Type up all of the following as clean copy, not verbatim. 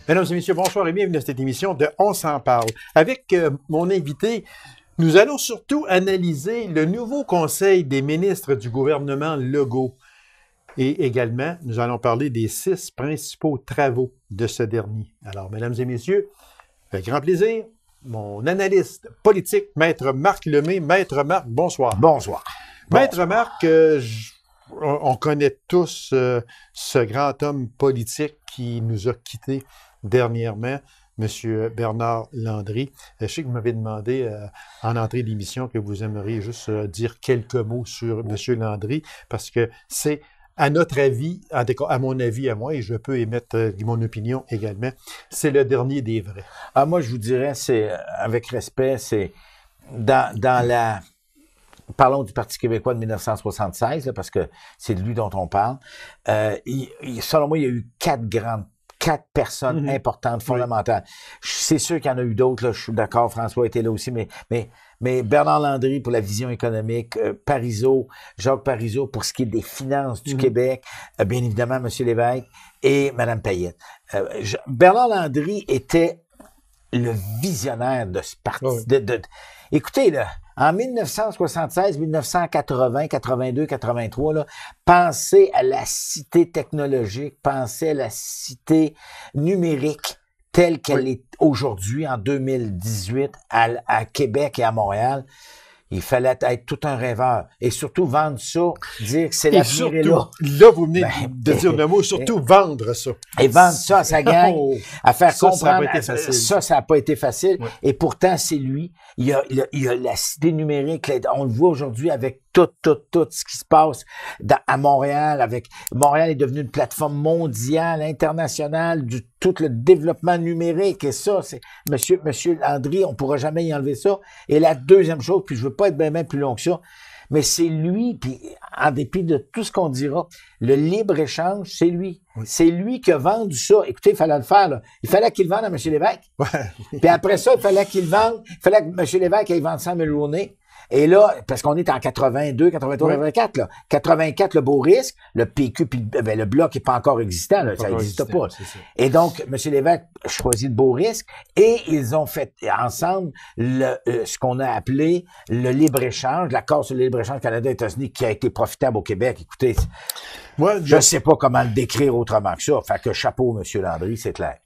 Mesdames et messieurs, bonsoir et bienvenue à cette émission de On s'en parle. Avec mon invité, nous allons surtout analyser le nouveau Conseil des ministres du gouvernement Legault. Et également, nous allons parler des 6 principaux travaux de ce dernier. Alors, mesdames et messieurs, avec grand plaisir, mon analyste politique, Maître Marc Lemay. Maître Marc, bonsoir. Bonsoir. Maître Marc, on connaît tous ce grand homme politique qui nous a quittés dernièrement, M. Bernard Landry. Je sais que vous m'avez demandé en entrée d'émission que vous aimeriez juste dire quelques mots sur M. Landry, parce que c'est, à notre avis, à mon avis à moi, et je peux émettre mon opinion également, c'est le dernier des vrais. Ah, moi, je vous dirais, c'est, avec respect, c'est dans la... Parlons du Parti québécois de 1976, là, parce que c'est de lui dont on parle. Selon moi, il y a eu 4 personnes importantes, fondamentales. C'est sûr qu'il y en a eu d'autres, là, je suis d'accord, François était là aussi, mais Bernard Landry pour la vision économique, Jacques Parizeau pour ce qui est des finances du Québec, bien évidemment M. Lévesque et Mme Payette. Bernard Landry était le visionnaire de ce parti. Écoutez, là, en 1976, 1980, 82, 83, là, pensez à la cité technologique, pensez à la cité numérique telle qu'elle est aujourd'hui, en 2018, à Québec et à Montréal. Il fallait être tout un rêveur. Et surtout, vendre ça, dire que c'est l'avenir est là. Là, vous venez de dire le mot, surtout vendre ça. Et vendre ça à sa gang, à faire comprendre. Ça n'a pas été facile. Ça n'a pas été facile. Ouais. Et pourtant, c'est lui. Il y a la cité numérique. On le voit aujourd'hui avec tout ce qui se passe à Montréal. Montréal est devenu une plateforme mondiale, internationale, tout le développement numérique. Et ça, c'est Monsieur Landry, on pourra jamais y enlever ça. Et la deuxième chose, puis je veux pas être bien plus long que ça, mais c'est lui, puis en dépit de tout ce qu'on dira, le libre-échange, c'est lui. Oui. C'est lui qui a vendu ça. Écoutez, il fallait le faire, là. Il fallait qu'il vende à M. Lévesque. Ouais. Puis après ça, il fallait que M. Lévesque aille vendre ça à Mulroney. Et là, parce qu'on est en 82, 83, 84, là. 84, le beau risque, le PQ, puis le Bloc n'est pas encore existant, là, ça n'existe pas. Et donc, M. Lévesque choisit le beau risque et ils ont fait ensemble ce qu'on a appelé le libre-échange, l'accord sur le libre-échange Canada-États-Unis qui a été profitable au Québec. Écoutez, je ne sais pas comment le décrire autrement que ça. Fait que chapeau, M. Landry, c'est clair.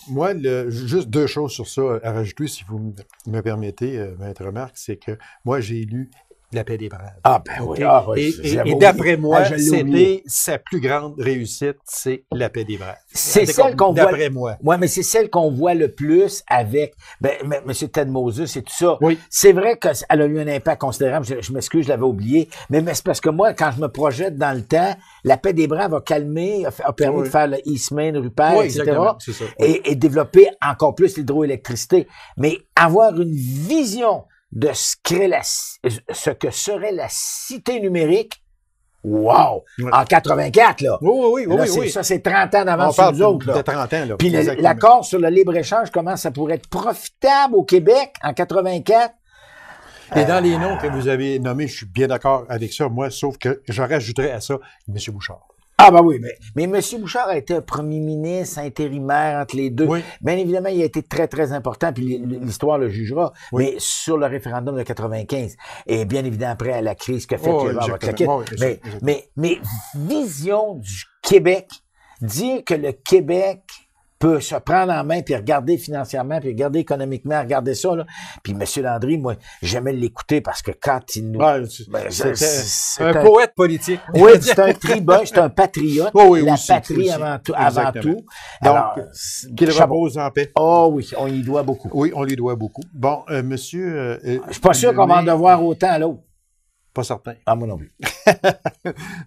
Moi, juste 2 choses sur ça à rajouter, si vous me permettez, Maître Marc, c'est que moi, j'ai lu La paix des braves. Ah, ben okay? oui. Et d'après moi, c'était sa plus grande réussite, c'est La paix des braves. C'est celle qu'on voit. D'après moi. Ouais, mais c'est celle qu'on voit le plus avec M. Ted Moses et tout ça. Oui. C'est vrai qu'elle a eu un impact considérable. Je m'excuse, je l'avais oublié. Mais c'est parce que moi, quand je me projette dans le temps, La paix des braves a calmé, a permis de faire le Eastman, Rupert, etc. C'est ça. Et développer encore plus l'hydroélectricité. Mais avoir une vision de ce que serait la cité numérique, wow! Ouais. En 84, là. Oui. Ça, c'est 30 ans d'avance sur nous autres, là. De 30 ans, là. Puis l'accord sur le libre-échange, comment ça pourrait être profitable au Québec en 84? Et dans les noms que vous avez nommés, je suis bien d'accord avec ça, moi, sauf que je rajouterais à ça M. Bouchard. Ah, ben oui, mais M. Bouchard a été un premier ministre intérimaire entre les deux. Oui. Bien évidemment, il a été très, très important, puis l'histoire le jugera, mais sur le référendum de 95, et bien évidemment, après la crise qu'a fait mais vision du Québec, dire que le Québec peut se prendre en main, puis regarder financièrement, puis regarder économiquement, regarder ça, là. Puis M. Landry, moi, j'aimais l'écouter parce que quand il nous... c'est un poète politique. Oui, c'est un tribun, c'est un patriote. La patrie avant tout. Donc, qu'il repose en paix. Oh oui, on y doit beaucoup. Oui, on lui doit beaucoup. Bon, monsieur... je suis pas sûr qu'on va en devoir autant à l'autre. Pas certain. Ah, moi non plus.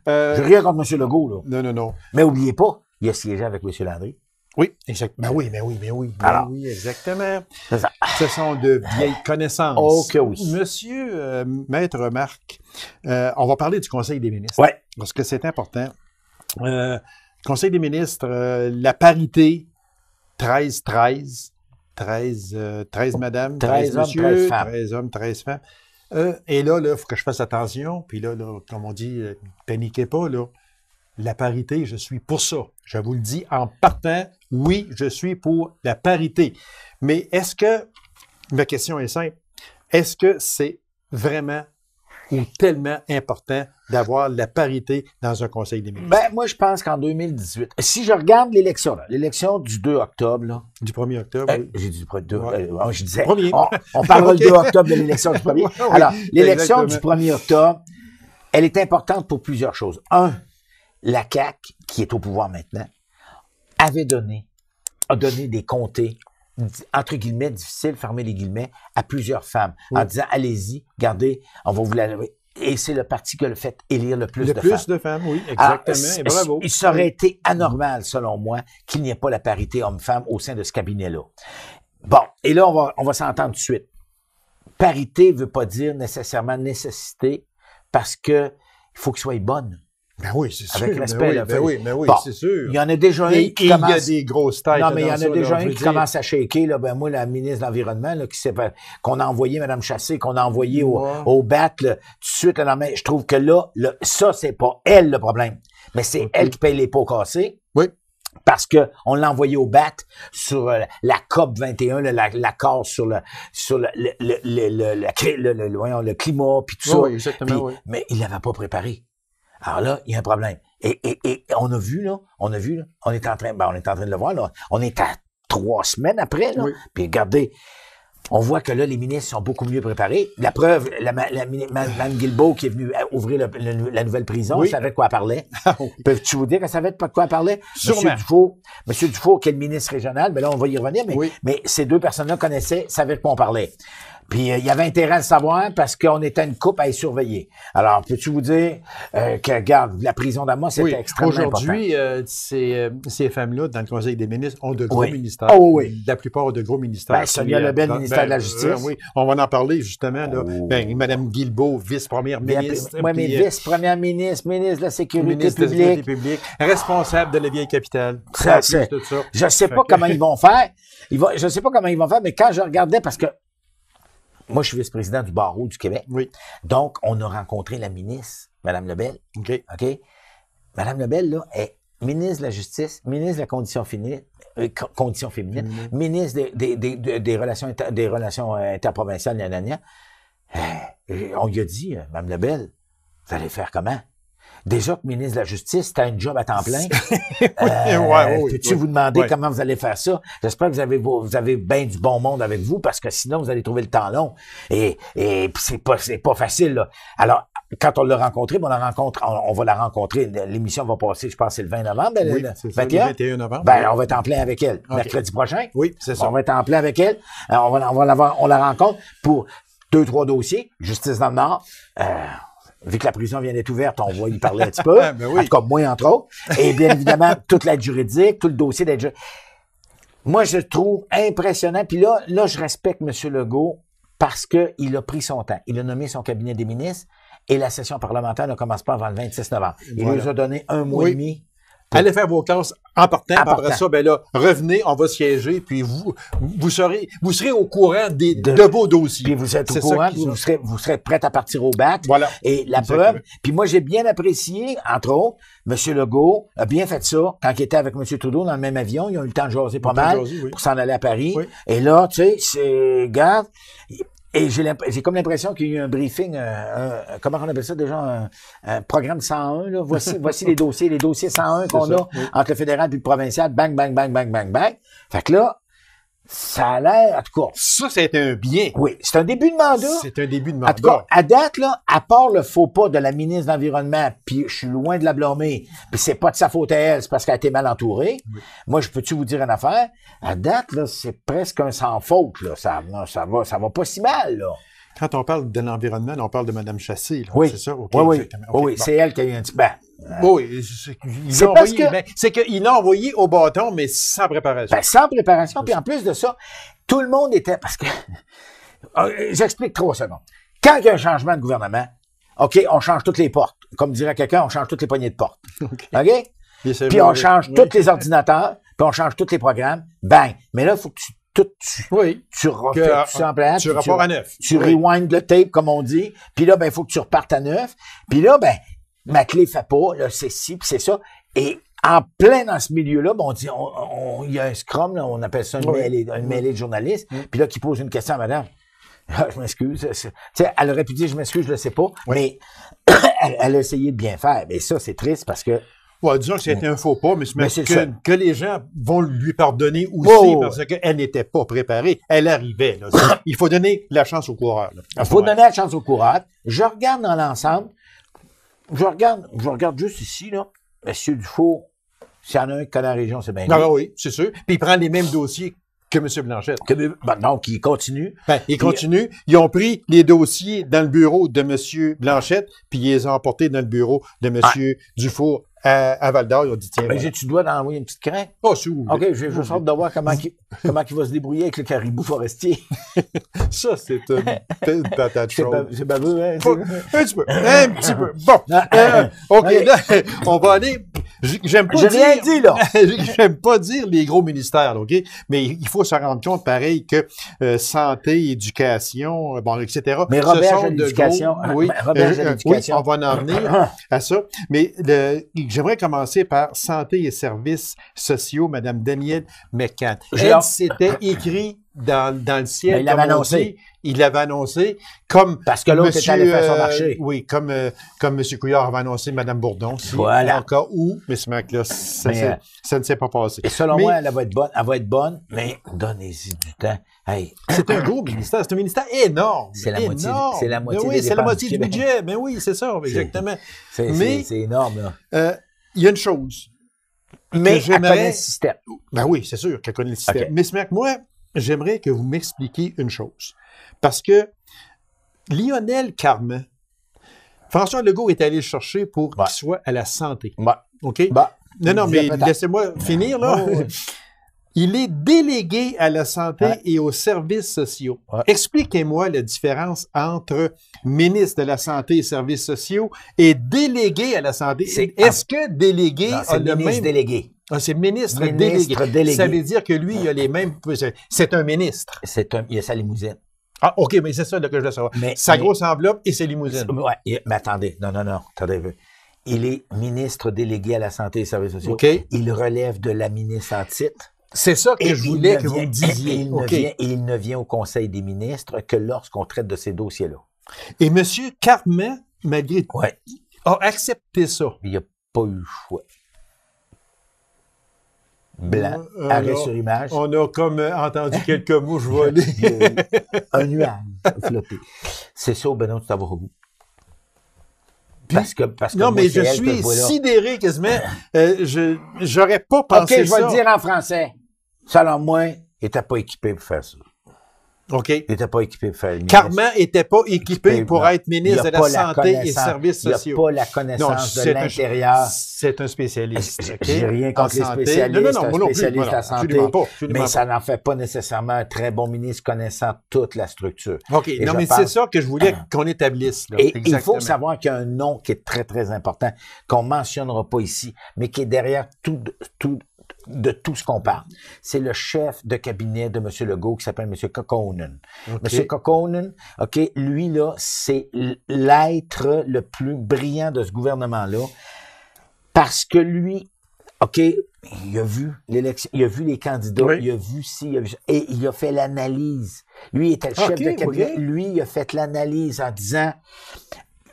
Je rien contre M. Legault, là. Non. Mais oubliez pas, il a siégé avec M. Landry. Oui, exactement. Mais oui, exactement. Ce sont de vieilles connaissances. Oh que oui. Monsieur Maître Marc, on va parler du Conseil des ministres. Oui. Parce que c'est important. Conseil des ministres, la parité, 13 madames, 13 messieurs, 13 hommes, 13 femmes. Et là, il faut que je fasse attention. Puis là, comme on dit, paniquez pas, là. la parité, je suis pour ça. Je vous le dis en partant, oui, je suis pour la parité. Mais est-ce que, ma question est simple, est-ce que c'est vraiment ou tellement important d'avoir la parité dans un conseil des ministres? Ben, moi, je pense qu'en 2018, si je regarde l'élection du 2 octobre, là. Du 1er octobre, oui. J'ai dit du 2, Ouais. je disais, Premier. on parlera Ok. le 2 octobre de l'élection du 1er. Oui, Alors, l'élection exactement. du 1er octobre, elle est importante pour plusieurs choses. Un, la CAQ, qui est au pouvoir maintenant, a donné des comtés, entre guillemets, difficiles, fermez les guillemets, à plusieurs femmes, en disant, allez-y, regardez, on va vous la... Et c'est le parti qui a le fait élire le plus de femmes. Le plus de femmes, oui, exactement, et bravo. Il serait été anormal, selon moi, qu'il n'y ait pas la parité homme-femme au sein de ce cabinet-là. Bon, et là, on va s'entendre tout de suite. Parité veut pas dire nécessairement nécessité, parce que il faut qu'elle soit bonne. Ben oui, c'est sûr. Avec respect, là, ben oui, bon, c'est sûr. Il y en a déjà un qui Il y a commence... des grosses têtes. Non, mais il y en a déjà un qui dire. commence à shaker. Là, ben moi, la ministre de l'Environnement, là, qu'on a envoyé, Mme Chassé, qu'on a envoyé au BAT, là, tout de suite, là, mais je trouve que là, ça, c'est pas elle le problème. Mais c'est elle qui paye les pots cassés. Oui. Parce que on l'a envoyé au BAT sur la COP 21, l'accord sur le climat, puis tout ça. Oui, exactement, Puis, oui. mais il l'avait pas préparé. Alors là, il y a un problème. Et on a vu, là, on est en train de le voir, là. On est à 3 semaines après, là. Oui. Puis regardez, on voit que là, les ministres sont beaucoup mieux préparés. La preuve, Mme Guilbeault qui est venue ouvrir la nouvelle prison, Oui. elle savait de quoi elle parlait. Ah oui. Peux-tu vous dire qu'elle savait de quoi elle parlait? Sûrement. Monsieur Dufault, qui est le ministre régional, mais là, on va y revenir, mais ces deux personnes-là savaient de quoi on parlait. Puis il y avait intérêt à le savoir parce qu'on était une couple à y surveiller. Alors, peux-tu vous dire que, regarde, la prison d'Amos, c'était extrêmement important. Aujourd'hui, ces femmes-là, dans le Conseil des ministres, ont de gros ministères. Oh, oui. La plupart ont de gros ministères. Ben, Sonia Lebel, ministère de la Justice. Oui, on va en parler justement. Là. Ben, Mme Guilbeault, vice-première ministre. Oui, mais vice-première ministre, ministre de la Sécurité ministre de la publique. Sécurité publique, responsable de la vieille capitale. Tout ça. Je sais pas comment ils vont faire. Je sais pas comment ils vont faire, mais quand je regardais, parce que moi, je suis vice-président du barreau du Québec. Oui. Donc, on a rencontré la ministre, Mme Lebel. OK. Mme Lebel, là, est ministre de la Justice, ministre de la Condition féminine, ministre des Relations interprovinciales, on lui a dit, Mme Lebel, vous allez faire comment? Déjà que ministre de la Justice, t'as un job à temps plein. Peux-tu vous demander comment vous allez faire ça? J'espère que vous avez bien du bon monde avec vous, parce que sinon, vous allez trouver le temps long. Et c'est pas facile, là. Alors, quand on l'a rencontré, on va la rencontrer. L'émission va passer, je pense, c'est le 20 novembre. Oui, c'est ça, le 21 novembre. Ben, on va être en plein avec elle. Okay. Mercredi prochain. Oui, c'est ça. On va être en plein avec elle. Alors, on la rencontre pour 2-3 dossiers. Justice dans le Nord. Vu que la prison vient d'être ouverte, on va y parler un petit peu. Ben oui. En tout cas, moi, entre autres. Et bien évidemment, toute l'aide juridique, tout le dossier d'aide juridique. Moi, je trouve impressionnant. Puis là, je respecte M. Legault parce qu'il a pris son temps. Il a nommé son cabinet des ministres et la session parlementaire ne commence pas avant le 26 novembre. Il nous a donné un mois et demi. Allez faire vos classes en partant. Après ça, ben là, revenez, on va siéger, puis vous serez au courant de vos dossiers. Puis vous êtes au courant, vous serez prêt à partir au BAT. Voilà. Et la preuve, puis moi, j'ai bien apprécié, entre autres, M. Legault a bien fait ça quand il était avec M. Trudeau dans le même avion. Ils ont eu le temps de jaser pas mal pour s'en aller à Paris. Oui. Et là, tu sais, regarde, et j'ai comme l'impression qu'il y a eu un briefing, comment on appelle ça déjà, un programme 101, là. Voici les dossiers 101 qu'on a entre le fédéral et le provincial, bang, bang, bang, bang, bang, bang. Fait que là, ça a l'air, en tout cas. Ça, c'est un bien. Oui, c'est un début de mandat. C'est un début de mandat. En tout cas, à date, là, à part le faux pas de la ministre de l'Environnement, puis je suis loin de la blâmer, puis c'est pas de sa faute à elle, c'est parce qu'elle a été mal entourée. Oui. Moi, peux-tu vous dire une affaire? À date, là, c'est presque un sans faute, là. Ça va pas si mal, là. Quand on parle de l'environnement, on parle de Mme Chassé, là. Oui. C'est ça? Okay, oui, exactement. Okay, oui, bon. C'est elle qui a eu un petit... Oui, c'est qu'il l'a envoyé au bâton, mais sans préparation. Ben, sans préparation, puis en plus de ça, tout le monde était... Parce que... J'explique 3 secondes. Quand il y a un changement de gouvernement, OK, on change toutes les portes. Comme dirait quelqu'un, on change toutes les poignées de porte. OK? Puis on change tous les ordinateurs, puis on change tous les programmes. Bang! Mais là, il faut que tu refais tout ça en place. Tu repars à neuf. Tu rewind le tape, comme on dit. Puis là, ben, il faut que tu repartes à neuf. Puis là, ben, Maclé fait pas, là, c'est ci, puis c'est ça. Et en plein dans ce milieu-là, on dit, il y a un scrum, là, on appelle ça une mêlée de journalistes, puis là, qui pose une question à madame. Ah, je m'excuse. Tu sais, elle aurait pu dire, je m'excuse, je le sais pas, mais elle a essayé de bien faire. Mais ça, c'est triste parce que... Ouais, disons que c'était un faux pas, mais que les gens vont lui pardonner aussi parce qu'elle n'était pas préparée. Elle arrivait. Là. Il faut donner la chance au coureur. Il faut donner la chance au coureur. Je regarde dans l'ensemble. Je regarde juste ici, là. Monsieur Dufault, s'il y en a un qui connaît la région, c'est bien lui. Ah oui, c'est sûr. Puis il prend les mêmes dossiers que M. Blanchette. Donc, il continue. Il continue. Ils ont pris les dossiers dans le bureau de M. Blanchette, puis ils les ont emportés dans le bureau de M. Dufault à Val-d'Or. Ils ont dit, tiens, ben, tu dois d'envoyer une petite crainte. Oh, c'est où? OK, j'ai juste hâte de voir comment il va se débrouiller avec le caribou forestier. Ça, c'est une patate chaude. C'est baveux, hein? Un petit peu. Bon. OK, là, on va aller... J'aime pas rien dit, là. J'aime pas dire les gros ministères, OK? Mais il faut se rendre compte, pareil, que santé, éducation, bon, etc. Mais Robert, l'éducation. Oui, on va en venir à ça. Mais j'aimerais commencer par santé et services sociaux, Mme Danielle McCann. Elle s'était écrit dans le ciel. Il l'avait annoncé. Il l'avait annoncé comme... Parce que l'autre était allé faire son marché. Oui, comme M. Couillard avait annoncé Mme Bourdon. Voilà. Encore où, mais ce mec-là, ça ne s'est pas passé. Et selon moi, elle va être bonne, mais donnez-y du temps. Hey. C'est un gros ministère. C'est un ministère énorme. C'est la moitié. C'est la moitié. Oui, c'est la moitié du budget. Mais oui, c'est ça, exactement. C'est énorme, là. Il y a une chose. Mais elle connaît le système. Ben oui, c'est sûr qu'elle connaît le système. Okay. Mais ce mec, moi, j'aimerais que vous m'expliquiez une chose. Parce que Lionel Carman, François Legault est allé le chercher pour qu'il soit à la santé. OK? Non, mais laissez-moi finir, là. Il est délégué à la santé et aux services sociaux. Expliquez-moi la différence entre ministre de la Santé et services sociaux et délégué à la santé. Est-ce que délégué a le même... délégué. Ah, c'est ministre délégué. Ça veut dire que lui, il a les mêmes... C'est un ministre. Il a sa limousine. Ah, OK, mais c'est ça là, que je veux savoir. Sa grosse enveloppe et ses limousines. Oui, mais attendez. Non. Attendez un peu. Il est ministre délégué à la santé et services sociaux. Okay. Il relève de la ministre en titre. C'est ça que je voulais que vous me disiez. Il ne vient au Conseil des ministres que lorsqu'on traite de ces dossiers-là. Et M. Carman, malgré tout, a accepté ça. Il n'y a pas eu le choix. Blanc, arrêt sur image. On a comme entendu quelques mots, je vois aller. Un nuage flotté. C'est ça, Benoît, tu t'en vas au bout. Parce que non, mais je suis sidéré quasiment. J'aurais pas pensé ça. OK, je vais le dire en français. Selon moi, il n'était pas équipé pour faire ça. OK. Il n'était pas équipé pour faire le Carman n'était pas équipé pour être ministre de la Santé et Services sociaux. Il n'a pas la connaissance de l'intérieur. C'est un spécialiste. J'ai rien contre les spécialistes. Non, moi non plus. Spécialiste de la santé. Mais ça n'en n'en fait pas nécessairement un très bon ministre connaissant toute la structure. OK. Non, mais c'est ça que je voulais qu'on établisse. Là. Et il faut savoir qu'il y a un nom qui est très, très important, qu'on ne mentionnera pas ici, mais qui est derrière de tout ce qu'on parle. C'est le chef de cabinet de M. Legault qui s'appelle M. Kokkonen. M. Kokkonen, OK, lui, là, c'est l'être le plus brillant de ce gouvernement-là parce que lui, OK, il a vu l'élection, il a vu les candidats, il a vu ci, il a vu ça, et il a fait l'analyse. Lui, il était le chef de cabinet. Lui, il a fait l'analyse en disant,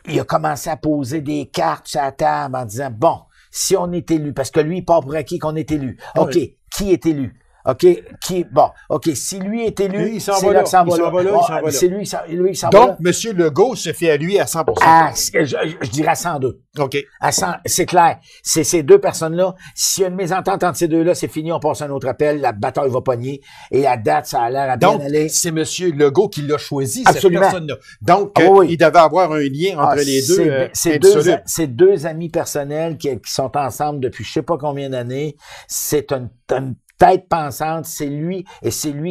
il a commencé à poser des cartes sur la table en disant, bon, si on est élu, parce que lui, il part pour acquit qu'on est élu. OK, qui est élu? OK, si lui est élu, c'est là que ça va là. C'est lui qui s'en va là. Donc, M. Legault se fait à lui à 100%. Je dirais à 102. OK. À 100, c'est clair. C'est ces deux personnes-là. S'il y a une mésentente entre ces deux-là, c'est fini, on passe à un autre appel, la bataille va pogner. Et à date, ça a l'air à bien aller. Donc, c'est M. Legault qui l'a choisi, absolument, cette personne-là. Donc, il devait avoir un lien entre les deux. C'est deux amis personnels qui sont ensemble depuis je sais pas combien d'années. C'est une tête pensante, c'est lui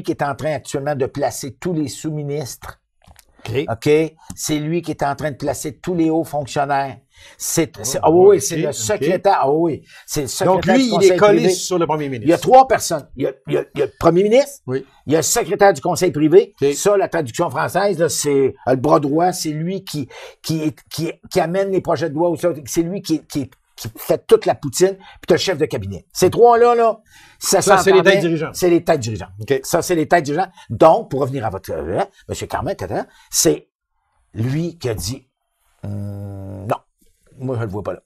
qui est en train actuellement de placer tous les sous-ministres OK? C'est lui qui est en train de placer tous les hauts fonctionnaires. Oui, c'est le secrétaire. Ah oui, c'est le secrétaire. Donc, lui, du conseil il est collé privé. sur le premier ministre. Il y a 3 personnes. Il y a le premier ministre. Oui. Il y a le secrétaire du conseil privé. Okay. Ça, la traduction française, là, c'est le bras droit. C'est lui qui amène les projets de loi. C'est lui qui fait toute la poutine. Puis tu as le chef de cabinet. Ces 3-là, là, ça c'est les têtes dirigeantes. C'est les têtes dirigeantes. Okay. Ça, c'est les têtes dirigeantes. Donc, pour revenir à votre M. Carman, c'est lui qui a dit non. Moi, je le vois pas là.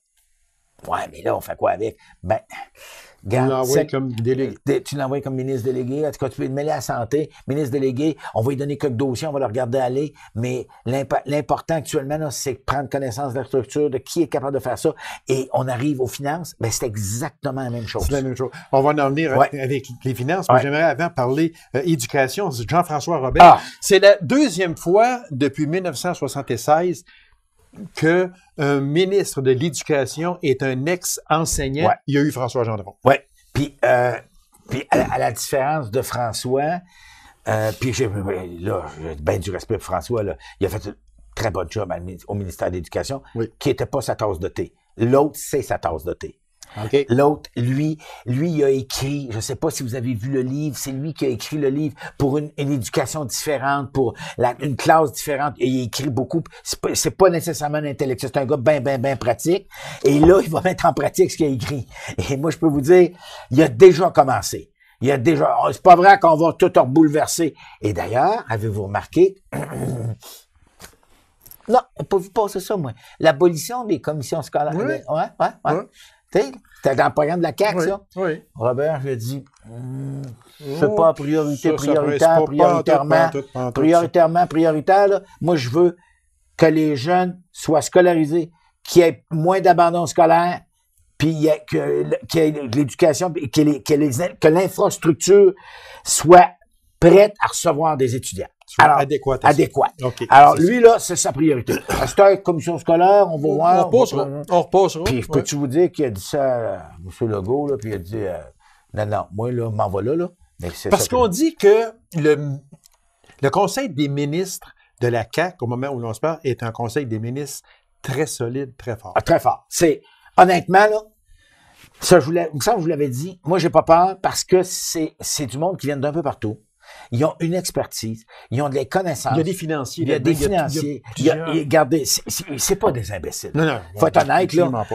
Ouais, mais là, on fait quoi avec? Ben, regarde. Tu l'envoies comme délégué. Tu l'envoies comme ministre délégué. En tout cas, tu peux le mêler à la santé. Ministre délégué, on va lui donner quelques dossiers, on va le regarder aller. Mais l'important actuellement, là, c'est de prendre connaissance de la structure, de qui est capable de faire ça. Et on arrive aux finances. Ben, c'est exactement la même chose. C'est la même chose. On va en venir avec les finances. Mais j'aimerais avant parler éducation. Jean-François Robert. C'est la deuxième fois depuis 1976 que un ministre de l'Éducation est un ex-enseignant. Ouais. Il y a eu François Gendron. Oui. Puis à la différence de François, puis j'ai bien du respect pour François, là, il a fait un très bon job au ministère de l'Éducation, qui n'était pas sa tasse de thé. L'autre, c'est sa tasse de thé. Okay. L'autre, lui, il a écrit, je ne sais pas si vous avez vu le livre, c'est lui qui a écrit le livre pour une éducation différente, pour une classe différente. Et il a écrit beaucoup. C'est pas nécessairement un intellectuel, c'est un gars bien pratique. Et là, il va mettre en pratique ce qu'il a écrit. Et moi, je peux vous dire, il a déjà commencé. C'est pas vrai qu'on va tout rebouleverser. Et d'ailleurs, avez-vous remarqué? Non, pas vu passer ça, moi. L'abolition des commissions scolaires. Oui. Ouais. C'était dans le programme de la CAQ, ça? Oui. Robert, je dis, c'est pas prioritaire, prioritaire, là. Moi, je veux que les jeunes soient scolarisés, qu'il y ait moins d'abandon scolaire, puis qu'il y ait l'éducation, que l'infrastructure soit prête à recevoir des étudiants. Alors, adéquat. Okay. Alors, lui, là, c'est sa priorité. C'était commission scolaire, on va voir. On repassera. Puis, peux-tu vous dire qu'il a dit ça à M. Legault, là, puis il a dit, non, moi, là, m'en va là. Mais parce qu'on dit que le Conseil des ministres de la CAQ, au moment où l'on se parle, est un Conseil des ministres très solide, très fort. Très fort. Honnêtement, là, ça, je vous l'avais dit, moi, j'ai pas peur parce que c'est du monde qui vient d'un peu partout. Ils ont une expertise, ils ont des connaissances. Il y a des financiers. Regardez, c'est pas des imbéciles. Non. Faut être honnête, là. Pas.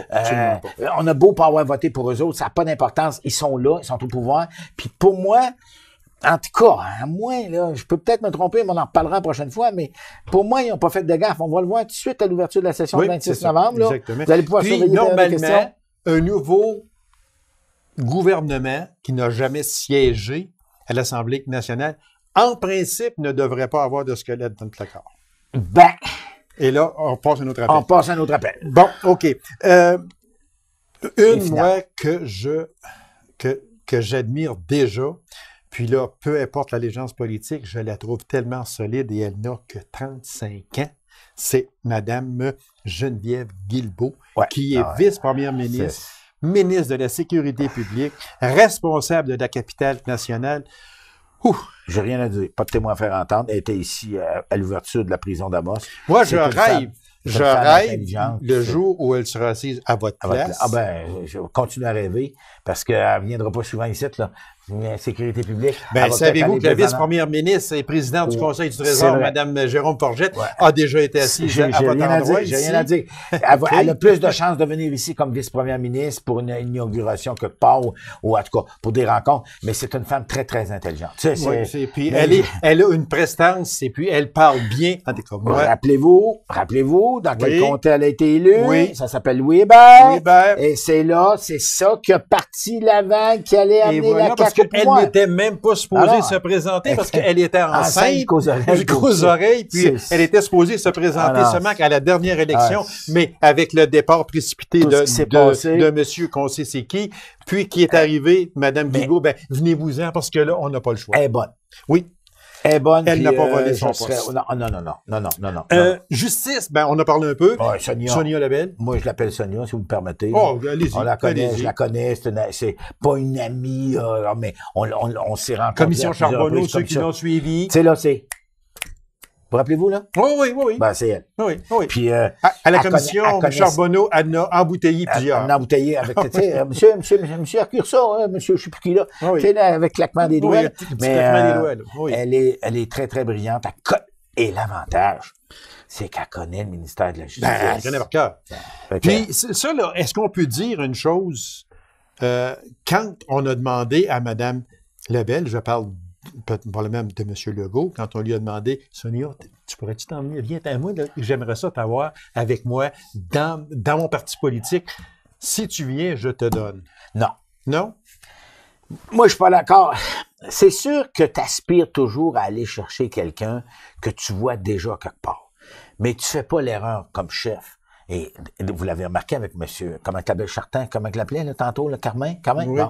On a beau pas avoir voté pour eux autres, ça n'a pas d'importance. Ils sont là, ils sont au pouvoir. Puis pour moi, en tout cas, à moi, là, je peux peut-être me tromper, mais on en reparlera la prochaine fois, mais pour moi, ils n'ont pas fait de gaffe. On va le voir tout de suite à l'ouverture de la session du 26 novembre. Là. Exactement. Vous allez pouvoir surveiller normalement, les questions. Un nouveau gouvernement qui n'a jamais siégé à l'Assemblée nationale, en principe, ne devrait pas avoir de squelette dans le placard. Ben. Et là, on passe à un autre appel. Bon, OK. Moi, que j'admire déjà, puis là, peu importe l'allégeance politique, je la trouve tellement solide et elle n'a que 35 ans. C'est Mme Geneviève Guilbeault, qui est vice-première ministre, ministre de la Sécurité publique, responsable de la capitale nationale. J'ai rien à dire. Pas de témoin à faire entendre. Elle était ici à l'ouverture de la prison d'Amos. Moi, je rêve le jour où elle sera assise à votre place. Je vais continuer à rêver parce qu'elle ne viendra pas souvent ici, là. La sécurité publique. Savez-vous que la vice-première ministre et présidente du Conseil du Trésor, Mme Jérôme Forgette, a déjà été assise à votre endroit ici? J'ai rien à dire. Elle a plus de chances de venir ici comme vice-première ministre pour une inauguration quelque part ou en tout cas pour des rencontres. Mais c'est une femme très, très intelligente. Puis elle a une prestance et puis elle parle bien. Rappelez-vous, dans quel comté elle a été élue? Oui. Ça s'appelle Louis Hébert. Et c'est ça qui a parti l'avant, qui allait amener la CAQ. Elle n'était même pas supposée se présenter parce qu'elle était enceinte, aux oreilles, puis elle était supposée se présenter seulement à la dernière élection, mais avec le départ précipité de monsieur qu'on sait c'est qui, puis qui est arrivé, Mme Guilbeault, venez-vous-en parce que là, on n'a pas le choix. Elle est bonne. Oui. Elle est bonne. Elle n'a pas volé son poste. Non. Justice, on a parlé un peu. Sonia Lebel. Moi, je l'appelle Sonia, si vous me permettez. Allez-y. On la connaît, je la connais. C'est pas une amie, mais on s'est rencontrés. Commission Charbonneau, ceux qui l'ont suivi. Tu sais, là, c'est... Vous rappelez-vous, là? Oui. Ben, c'est elle. Oui. Puis, À la elle commission, connaît- Charbonneau en a embouteillé plusieurs. on a embouteillé avec, tu sais, monsieur Arcurson, hein, monsieur, je sais plus qui, là. Oui. Tu sais, là, avec claquement des doigts. Oui, là. petit Mais, claquement des doigts, là. Oui. elle est très, très brillante. Et l'avantage, c'est qu'elle connaît le ministère de la Justice. Ben, elle connaît par cœur. Fait que- Puis, ça, là, est-ce qu'on peut dire une chose? Quand on a demandé à Mme Lebel, je parle probablement de M. Legault, quand on lui a demandé, Sonia, tu pourrais-tu t'emmener? Viens à moi, là, j'aimerais ça t'avoir avec moi dans mon parti politique. Si tu viens, je te donne. Non. Non? Moi, je suis pas d'accord. C'est sûr que tu aspires toujours à aller chercher quelqu'un que tu vois déjà quelque part. Mais tu fais pas l'erreur comme chef. Et vous l'avez remarqué avec monsieur, comment t'appelles Chartin, comment il l'appelait, là, tantôt, le Carmin? Oui, Bon.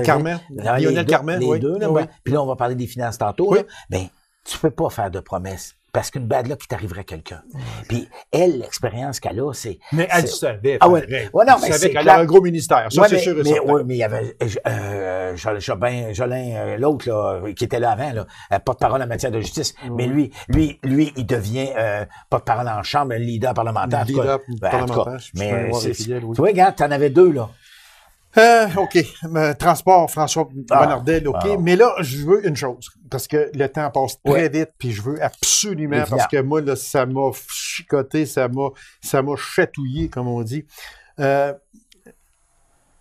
Carmen. Lionel Carmen, les oui. deux, là, Oui. ben, puis là, on va parler des finances tantôt, Oui. là. Ben, tu peux pas faire de promesses. Parce qu'une bad luck qui t'arriverait à quelqu'un. Puis elle, l'expérience qu'elle a, c'est... Mais elle c'est- savait. Ah ouais. pareil. Ouais, non, Elle mais savait c'est qu'elle clair. a un gros ministère. Ça, Ouais, c'est sûr et certain. oui, mais il y avait Jolin, l'autre, là, qui était là avant, là, porte-parole en matière de justice. Mais lui, il devient porte-parole en chambre, un leader parlementaire. en tout cas. Leader En tout cas. parlementaire, je peux Mais voir c'est- les fidèles, oui. tu vois, regarde, t'en avais deux, là. OK. Transport, François Bonnardel, OK. Ah. Mais là, je veux une chose. Parce que le temps passe très Ouais. vite, puis je veux absolument, Évidemment. parce que moi, là, ça m'a chicoté, ça m'a chatouillé, comme on dit.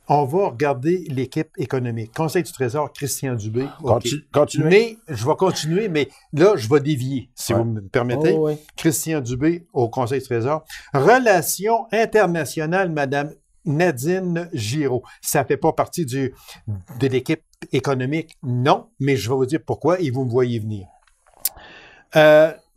On va regarder l'équipe économique. Conseil du Trésor, Christian Dubé. OK. Continuez. Mais je vais continuer, mais là, je vais dévier, si Ouais. vous me permettez. Oh, ouais. Christian Dubé au Conseil du Trésor. Relations internationales, Madame Nadine Giraud. Ça fait pas partie de l'équipe économique, non, mais je vais vous dire pourquoi et vous me voyez venir.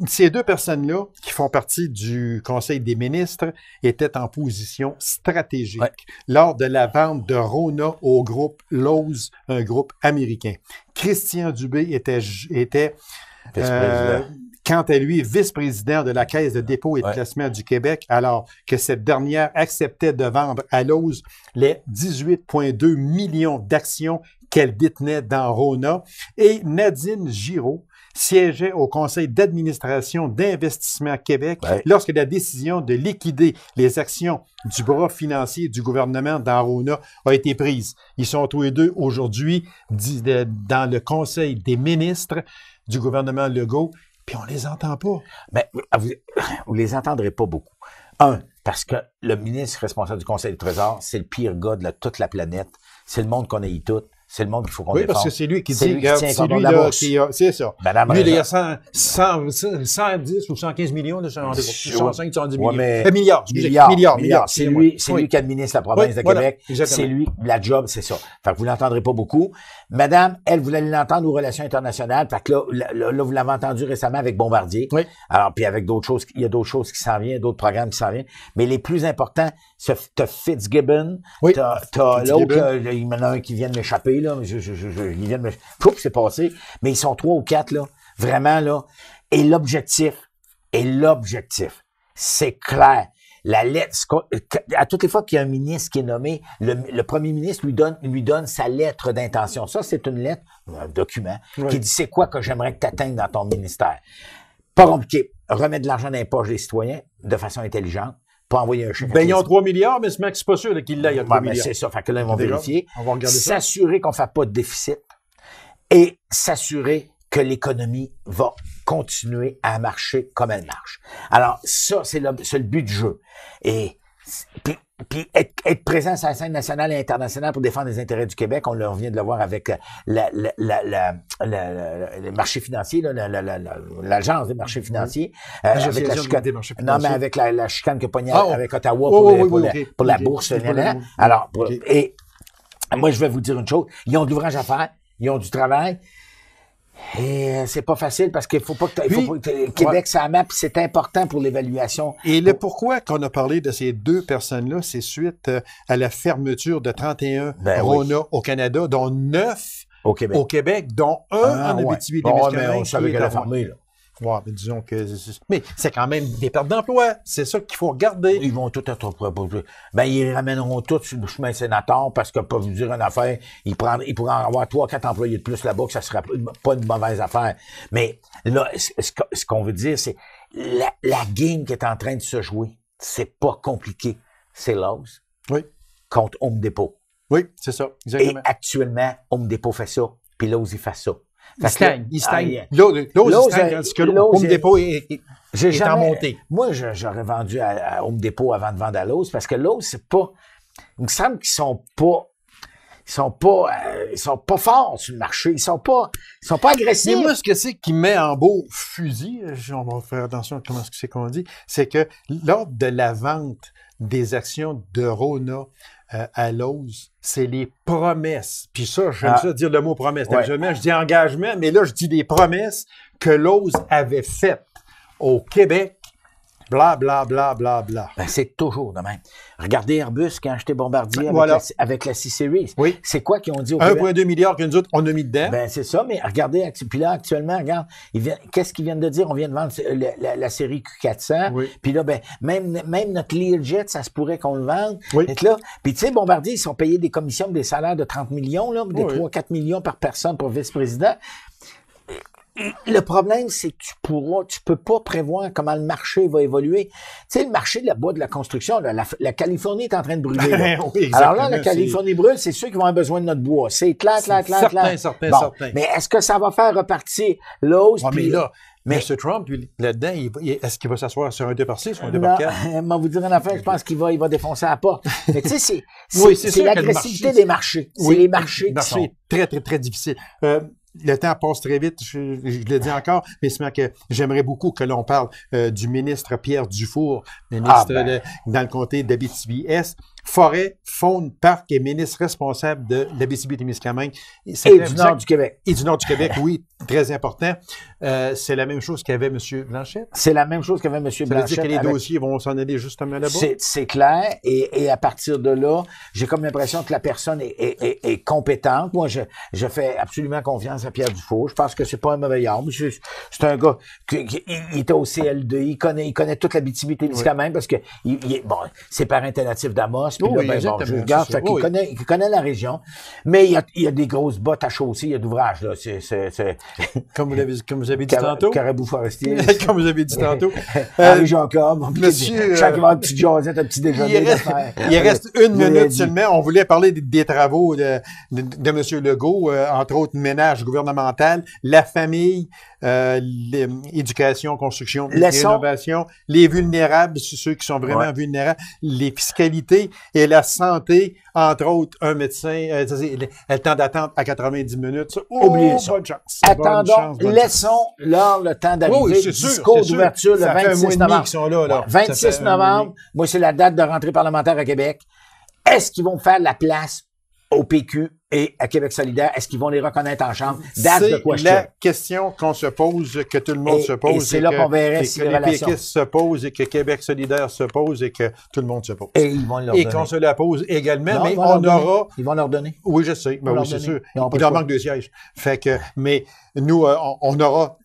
Ces deux personnes-là, qui font partie du Conseil des ministres, étaient en position stratégique Ouais. lors de la vente de Rona au groupe Lowe's, un groupe américain. Christian Dubé était Vice-président. quant à lui, vice-président de la Caisse de dépôt et de Ouais. placement du Québec, alors que cette dernière acceptait de vendre à Lowe's les 18,2 millions d'actions qu'elle détenait dans Rona. Et Nadine Giraud siégeait au Conseil d'administration d'Investissement Québec Ouais. lorsque la décision de liquider les actions du bras financier du gouvernement dans Rona a été prise. Ils sont tous les deux aujourd'hui dans le Conseil des ministres du gouvernement Legault. Puis on les entend pas. Mais vous les entendrez pas beaucoup. Un, parce que le ministre responsable du Conseil du Trésor, c'est le pire gars de toute la planète. C'est le monde qu'on haït tout. C'est le monde qu'il faut qu'on Oui, défende. parce que c'est lui qui C'est dit, lui qui regarde, tient c'est le lui contrôle de la là, bourse. qui a, c'est ça. Madame Lui, il y a Raison. 110 ou 115 millions, là, 105, 110 Ouais, millions. mais- Milliards, excusez. Milliards. C'est excusez-moi. lui, c'est Oui. lui qui administre la province Oui, de voilà, Québec. exactement. C'est lui, la job, c'est ça. Fait que vous l'entendrez pas beaucoup. Madame, elle, vous allez l'entendre aux relations internationales. Fait que là, vous l'avez entendu récemment avec Bombardier. Oui. Alors, puis avec d'autres choses, il y a d'autres choses qui s'en viennent, d'autres programmes qui s'en viennent. Mais les plus importants, t'as Fitzgibbon, Oui. t'as Fitzgibbon. l'autre, il y en a un qui vient de m'échapper, là. Il vient de me, Poup, c'est passé. Mais ils sont 3 ou 4, là. Vraiment, là. Et l'objectif, c'est clair. La lettre, à toutes les fois qu'il y a un ministre qui est nommé, le premier ministre lui donne sa lettre d'intention. Ça, c'est une lettre, un document, Oui. qui dit c'est quoi que j'aimerais que tu atteignes dans ton ministère. Pas compliqué. Remettre de l'argent dans les poches des citoyens de façon intelligente, pas envoyer un chèque. Ben, ils ont 3 milliards, mais c'est pas sûr là, qu'il l'a, il y a 3 Ouais, mais milliards. c'est ça. Fait que là, ils vont Déjà, vérifier. on va regarder ça. S'assurer qu'on ne fait pas de déficit et s'assurer que l'économie va continuer à marcher comme elle marche. Alors, ça, c'est le but du jeu. Et puis être présent sur la scène nationale et internationale pour défendre les intérêts du Québec, on vient de le voir avec le marché financier, l'agence des marchés financiers. Avec la chicane, des marchés non, mais financiers. avec la chicane que pognait Ah, oh. avec Ottawa Oh, pour, oui, ok. pour la Ok. bourse. Pour là. la- Alors, Ok. et moi, je vais vous dire une chose. Ils ont de l'ouvrage à faire. Ils ont du travail. Et c'est pas facile parce qu'il faut pas que Québec, ça map, puis c'est important pour l'évaluation. Et le pourquoi qu'on a parlé de ces deux personnes-là, c'est suite à la fermeture de 31 Ben Rona au Canada, dont 9 Au Québec. au Québec, dont un en ouais. Abitibi Bon, témiscamingue mais on savait qui est qu'elle a à Rouen. fermé, là. Ouais, mais disons que... Mais c'est quand même des pertes d'emploi. C'est ça qu'il faut regarder. Ils vont tout être proposés. Ben, ils ramèneront tout sur le chemin sénateur parce que, pour vous dire une affaire, ils pourraient en avoir 3-4 employés de plus là-bas, que ça serait pas une mauvaise affaire. Mais là, ce qu'on veut dire, c'est la game qui est en train de se jouer, c'est pas compliqué. C'est Lowe's contre Home Depot. Oui, c'est ça, exactement. Et actuellement, Home Depot fait ça, puis Lowe's, il fait ça. Il stagne. Lowe's stagne, tandis que Home Depot est en montée. Moi, j'aurais vendu à Home Depot avant de vendre à Lowe's, parce que Lowe's, c'est pas... Il me semble qu'ils sont pas forts sur le marché. Ils sont pas agressifs. Mais moi, ce que c'est qui met en beau fusil, on va faire attention à comment c'est qu'on dit, c'est que lors de la vente des actions de Rona à Lowe's, c'est les promesses. Puis ça, j'aime ça dire le mot promesse. Habituellement, je dis engagement, mais là, je dis des promesses que Lowe's avait faites au Québec. Bla, bla, bla, bla, bla. Ben, c'est toujours de même. Regardez Airbus qui a acheté Bombardier avec la C-Series. Oui. C'est quoi qu'ils ont dit au Québec? 1,2 milliard que nous autres, on a mis dedans. Ben, c'est ça, mais regardez, puis là, actuellement, regarde, qu'est-ce qu'ils viennent de dire? On vient de vendre la série Q400. Oui. Puis là, ben, même notre Learjet, ça se pourrait qu'on le vende. Oui. Là, puis tu sais, Bombardier, ils sont payés des commissions, des salaires de 30 millions, là, de 3-4 millions par personne pour vice-président. Le problème, c'est que tu peux pas prévoir comment le marché va évoluer. Tu sais, le marché de la bois de la construction, là, la Californie est en train de brûler. Là. Oui, alors là, la Californie brûle, c'est ceux qui vont avoir besoin de notre bois. C'est clair. Certain. Mais est-ce que ça va faire repartir Lowe's? Mais M. Trump, lui, là-dedans, est-ce qu'il va s'asseoir sur un 2x6 ou un 2x4? Je vais vous dire une affaire, je pense qu'il va défoncer la porte. Mais tu sais, c'est sûr l'agressivité des marchés. C'est les marchés qui sont... très, très, très difficile. Le temps passe très vite, je le dis encore, mais c'est que j'aimerais beaucoup que l'on parle du ministre Pierre Dufour, ministre dans le comté d'Abitibi-Est. Forêt, faune, parc et ministre responsable de l'Abitibi-Témiscamingue. Et du nord du Québec. Et du nord du Québec, oui, très important. C'est la même chose qu'avait M. Blanchette. C'est la même chose qu'avait M. Blanchette. Ça veut dire que les dossiers vont s'en aller justement là-bas? C'est clair. Et à partir de là, j'ai comme l'impression que la personne est compétente. Moi, je fais absolument confiance à Pierre Dufour. Je pense que c'est pas un mauvais homme. C'est un gars qui était au CLD. Il connaît toute l'Abitibi-Témiscamingue parce que c'est parent natif d'Amos. Puis là, je regarde, il connaît la région. Mais il y a des grosses bottes à chausser, il y a d'ouvrages, là. Comme vous avez dit tantôt. Carabou forestier. Comme vous avez dit tantôt. Henri Jacob. Monsieur. Chaque un petit jasette, un petit déjeuner. Il reste une minute seulement. On voulait parler des travaux de M. Legault, entre autres ménage gouvernemental, la famille, l'éducation, construction, rénovation, les vulnérables, ceux qui sont vraiment vulnérables, les fiscalités et la santé, entre autres, un médecin, le temps d'attente à 90 minutes. Oubliez ça. Bonne chance. Attendons, laissons-leur le temps d'arriver. Discours d'ouverture le 26 novembre. 26 novembre, moi, c'est la date de rentrée parlementaire à Québec. Est-ce qu'ils vont faire la place au PQ et à Québec solidaire? Est-ce qu'ils vont les reconnaître en chambre? C'est la question qu'on se pose, que tout le monde se pose. Et c'est là qu'on verrait si les péquistes se posent et que Québec solidaire se pose et que tout le monde se pose. Et ils vont leur donner. Et qu'on se la pose également, mais on aura... Ils vont leur donner. Oui, je sais. Ben oui, c'est sûr. Il leur manque 2 sièges. Fait que, mais nous, on aura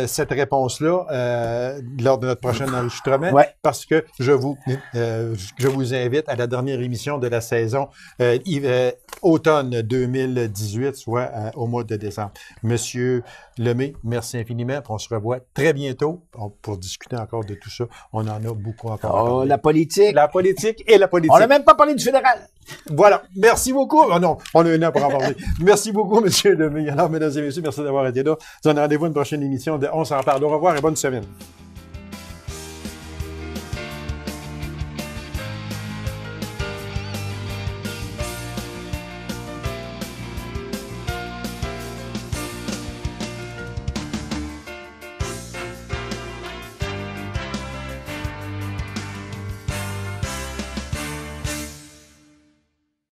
cette réponse-là lors de notre prochain enregistrement parce que je vous invite à la dernière émission de la saison automne 2018, soit au mois de décembre. Monsieur Lemay, merci infiniment. On se revoit très bientôt pour discuter encore de tout ça. On en a beaucoup encore à parler. La politique. La politique et la politique. On n'a même pas parlé du fédéral. Voilà. Merci beaucoup. Oh non, on a 1 an pour en parler. Merci beaucoup, Monsieur Lemay. Alors, mesdames et messieurs, merci d'avoir été là. On se donne rendez-vous à une prochaine émission de On s'en parle. Au revoir et bonne semaine.